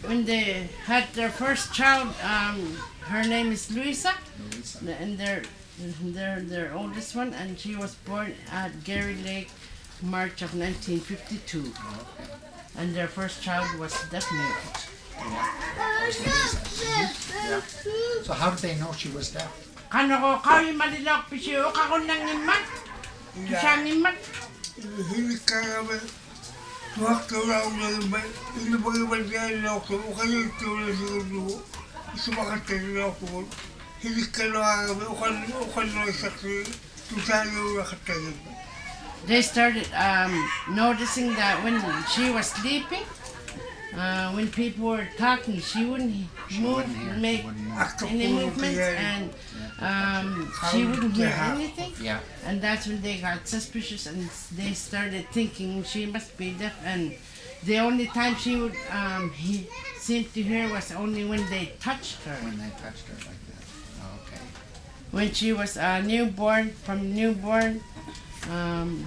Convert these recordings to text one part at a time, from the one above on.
When they had their first child, her name is Luisa, and their oldest one, and she was born at Gary Lake, March of 1952. And their first child was deaf. Yeah. So how did they know she was deaf? Monica They started noticing that when she was sleeping, when people were talking, she wouldn't make any movements, and she wouldn't hear anything. Yeah. And that's when they got suspicious, and they started thinking she must be deaf. And the only time she would seem to hear was only when they touched her. When they touched her like that. Okay. When she was newborn,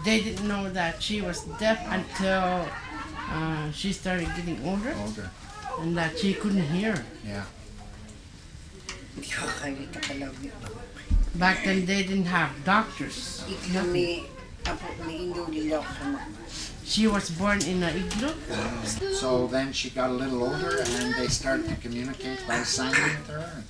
they didn't know that she was deaf until she started getting older, and that she couldn't hear. Yeah. Back then they didn't have doctors. She was born in an igloo. So then she got a little older and they started to communicate by signing with her.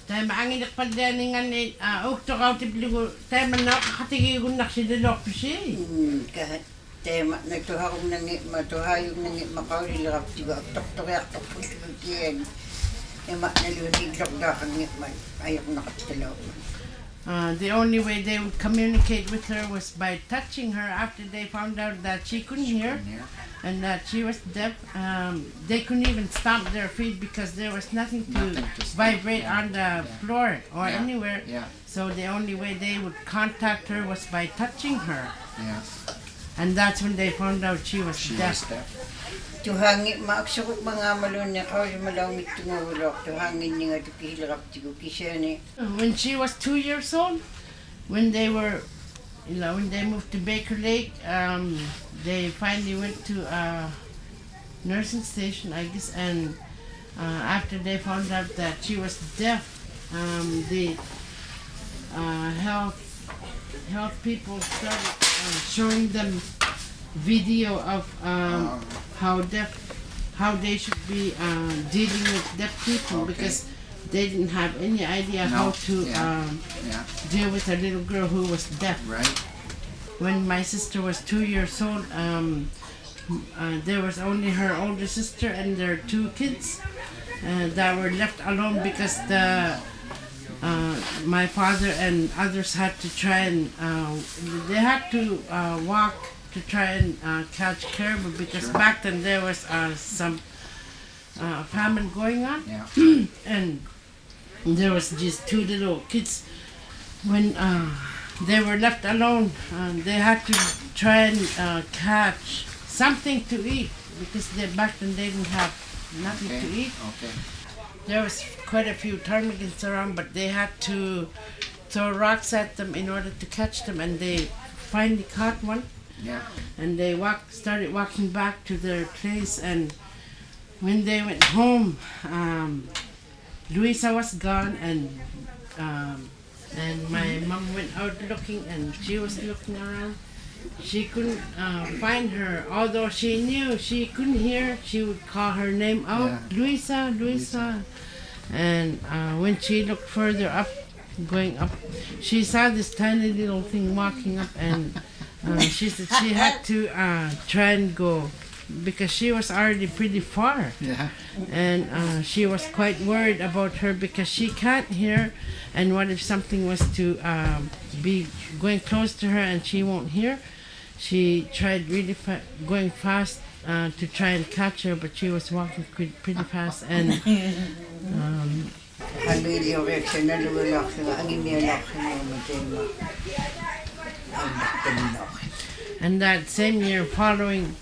The only way they would communicate with her was by touching her after they found out that she couldn't hear and that she was deaf. They couldn't even stomp their feet because there was nothing to vibrate on the floor or anywhere. Yeah. So the only way they would contact her was by touching her. Yeah. And that's when they found out she was deaf. Tuhangit maaksukot mga malon na kau malawit tungulok tuhangin nga tukilap tigo kisene. When she was 2 years old, when they were, when they moved to Baker Lake, they finally went to a nursing station, I guess, and after they found out that she was deaf, the health people started showing them video of how they should be dealing with deaf people, because they didn't have any idea how to deal with a little girl who was deaf. Right. When my sister was 2 years old, there was only her older sister and their 2 kids that were left alone because my father and others had to try and they had to walk to try and catch caribou, because back then there was some famine going on. Yeah. And there was just 2 little kids. When they were left alone, they had to try and catch something to eat, because back then they didn't have nothing to eat. Okay. There was quite a few ptarmigans around, but they had to throw rocks at them in order to catch them, and they finally caught one. Yeah. And they started walking back to their place, and when they went home, Luisa was gone, and my mom went out looking, and she was looking around. She couldn't find her, although she knew she couldn't hear. She would call her name out, Luisa, Luisa. And when she looked further up, going up, she saw this tiny little thing walking up, and she said she had to try and go because she was already pretty far. Yeah. And she was quite worried about her because she can't hear, and what if something was to be going close to her and she won't hear. She tried really going fast to try and catch her, but she was walking pretty fast, and and that same year, following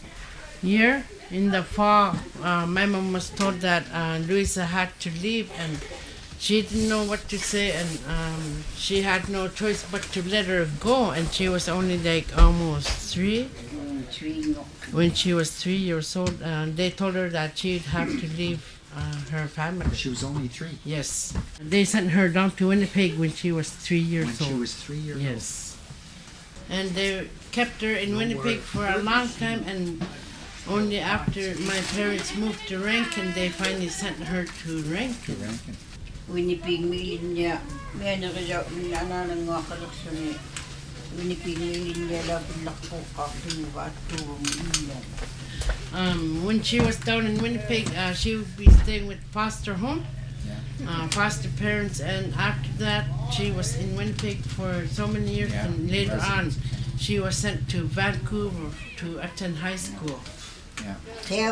year, in the fall, my mom was told that Luisa had to leave, and she didn't know what to say, and she had no choice but to let her go, and she was only like almost 3. When she was 3 years old, they told her that she'd have to leave her family. She was only 3. Yes. They sent her down to Winnipeg when she was 3 years old. When she was 3 years old. Yes. And they kept her in Winnipeg for a long time, and only after my parents moved to Rankin, they finally sent her to Rankin. Winnipeg niya, may nakajaw na ng mga kalaksyon Winnipeg niya labing lakpo kaping bato niya. When she was down in Winnipeg, she would be staying with foster home, foster parents, and after that she was in Winnipeg for so many years, and later on she was sent to Vancouver to attend high school. They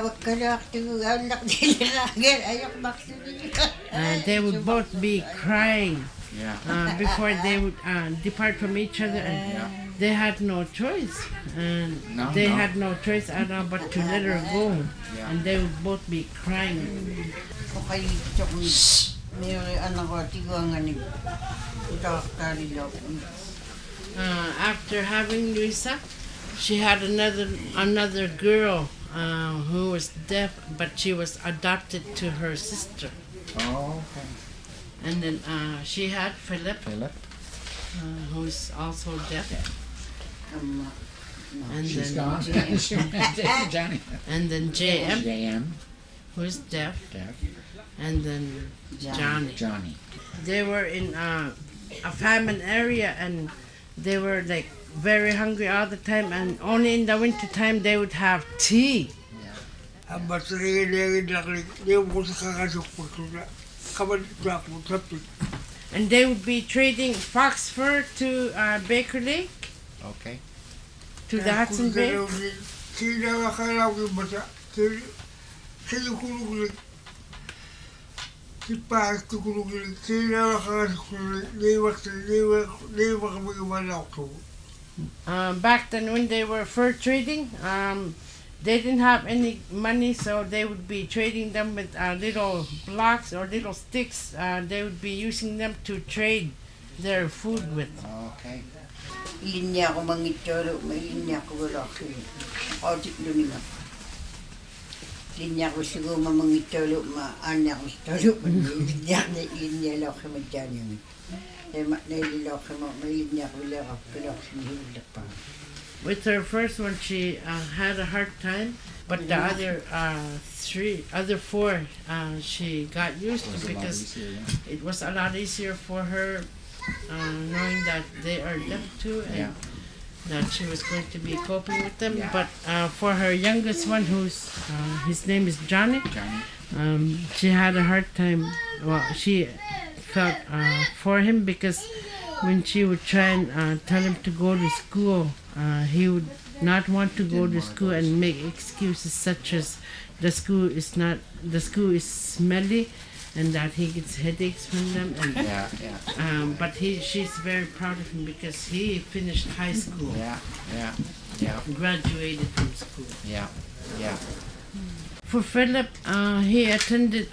would both be crying before they would depart from each other, and they had no choice, and they had no choice at all but to let her go, and they would both be crying. After having Luisa, she had another girl who was deaf, but she was adopted to her sister. Oh, okay. And then she had Philip, who's also deaf. And She's then gone. Johnny. And then JM, JM, who's deaf. And then Johnny. They were in a famine area, and they were like very hungry all the time, and only in the winter time they would have tea. And they would be trading fox fur to Baker Lake, Okay. to the Hudson Bay. Back then when they were fur trading, they didn't have any money, so they would be trading them with little blocks or little sticks. They would be using them to trade their food with. Okay. Linya ko mangitolo, may linya ko wala ko. Audit luminga. Linya ko siguro mangitolo, maanya ko itolo, linya lang ko madyan. With her first one, she had a hard time, but the other four, she got used to, because it was a lot easier for her, knowing that they are deaf too, and that she was going to be coping with them. But for her youngest one, who's his name is Johnny, she had a hard time. Well, she felt for him, because when she would try and tell him to go to school, he would not want to go to school and make excuses such as the school is smelly, and that he gets headaches from them. And, but she's very proud of him, because he finished high school. Graduated from school. For Philip, he attended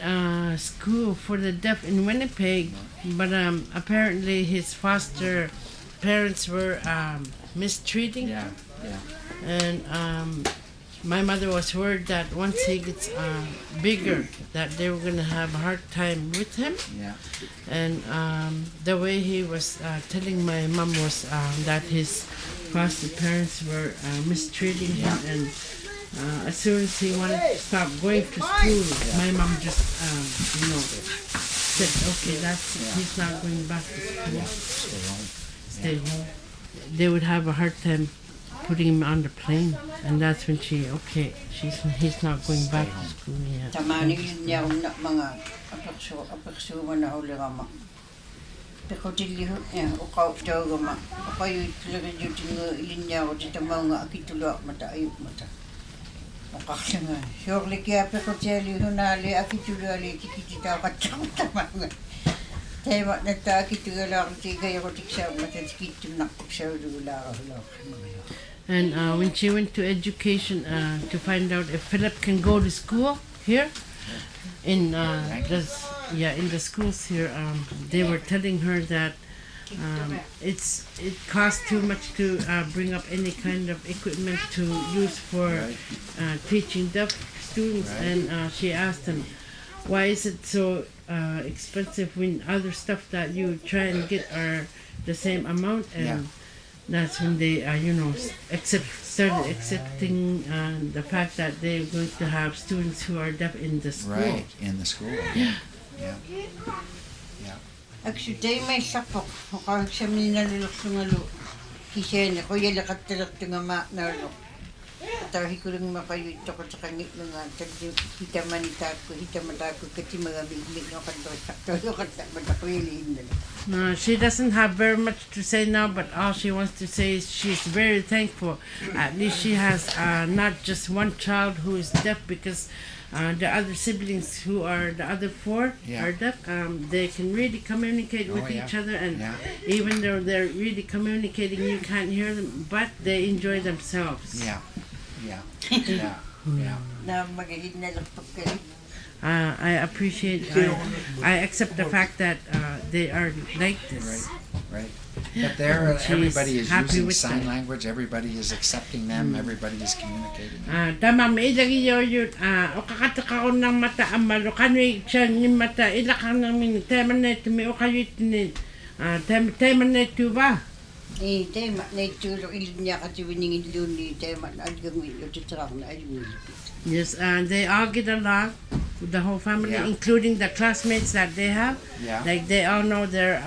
school for the deaf in Winnipeg, but apparently his foster parents were mistreating. And my mother was worried that once he gets bigger, that they were going to have a hard time with him. And the way he was telling my mom was that his foster parents were mistreating him, and as soon as he wanted to stop going to school, my mom just, said, okay, that's it. He's not going back to school. Stay home. They would have a hard time putting him on the plane, and that's when he's not going back to school yet. Tamani niya una mga apakso na ulirama. Pekotiliho ukaw jawgama. Ukayo talaga jutingo ilinya ko titamanga akitulo mata ayuk mata. Makakanga. Shortly kaya pekotiliho na ali akitulo ali tikitita katang tamanga. Tema nata akitulo lang tigay ko tiksa mata tikitum nakpaksa ulula ko. And when she went to education to find out if Philip can go to school here, in the schools here, they were telling her that it costs too much to bring up any kind of equipment to use for teaching deaf students, and she asked them, why is it so expensive when other stuff that you try and get are the same amount? And that's when they started accepting the fact that they're going to have students who are deaf in the school. Right, in the school. Yeah. Actually, they may sapok. Kung siya minalulok sungalo, kisya na ko yala katalak tunga na lo. Tahi ko lang makayo ito ko sa kangit mga hitamatako kasi mga biglig na she doesn't have very much to say now, but all she wants to say is she's very thankful. At least she has not just one child who is deaf, because the other siblings who are the other four are deaf. They can really communicate with each other, and even though they're really communicating, you can't hear them, but they enjoy themselves. I appreciate, I accept the fact that they are like this. Right. But everybody is using sign language, everybody is accepting them, everybody is communicating. Tama mailagi yoyut okakataka ko ng mata amalo kanwi siya ni mata ilakang ng tema na ito may okayut ni tema na ito ba? Tema na ito ilinya kasi winingin doon ni tema na agawin ito tsaka na ayun. Yes, they all get along with the whole family, including the classmates that they have. Like they all know their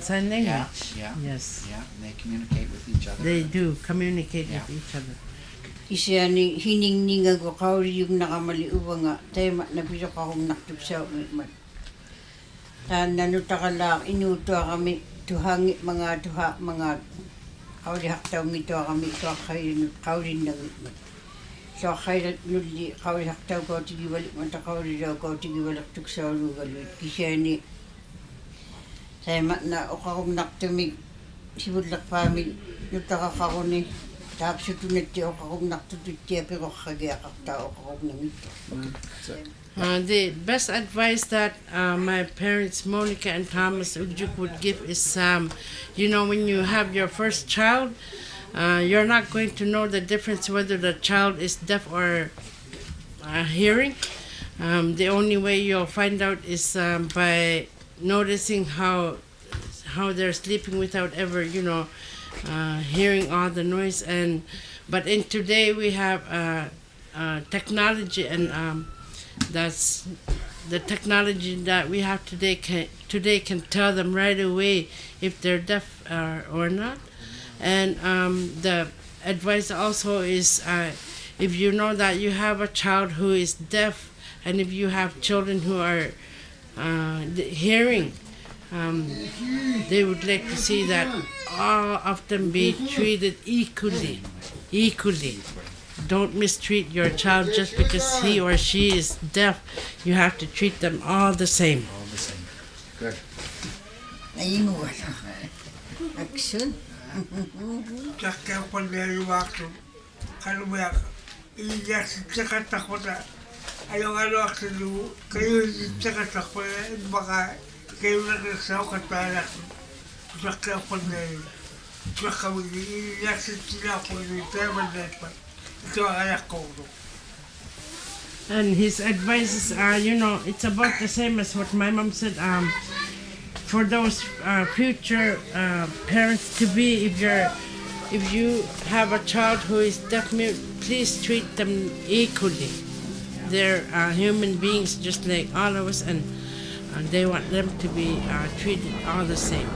sign language. Yes. Yeah, they communicate with each other. They do communicate with each other. Isya ni hiningninga ko kauri yung nakamali uwa nga tema na bisa ka kong naktupsaw man. Nanuta ka lang inuto kami tuhangi mga kauri haktaw ngito kami to kauri nangit. So kaya nuli kauri haktaw ko tigibalik mata kauri daw ko tigibalik tuksaw lugalit. Kisya ni tema na o ka kong naktumig sibudlak pamil nuta ka kako ni tapos tunit o ka kong naktututya pero kagaya kakta o ka kong nangito. The best advice that my parents, Monica and Thomas Ugjuk, would give is, when you have your first child, you're not going to know the difference whether the child is deaf or hearing. The only way you'll find out is by noticing how they're sleeping without ever, hearing all the noise. But in today we have technology, and that's the technology that we have today can tell them right away if they're deaf or not. And the advice also is if you know that you have a child who is deaf, and if you have children who are hearing, they would like to see that all of them be treated equally. Don't mistreat your child just because he or she is deaf. You have to treat them all the same. Good. Action. Takkan pandai waktu kalau banyak iya cakap takutnya ayong waktu dulu kayu cakap takutnya baka kayu nak sahau kata anak takkan pandai cakap ini iya tidak pandai pandai itu anak kau. And his advice is, it's about the same as what my mom said. For those future parents to be, if you have a child who is deaf mute, please treat them equally. They're human beings just like all of us, and they want them to be treated all the same.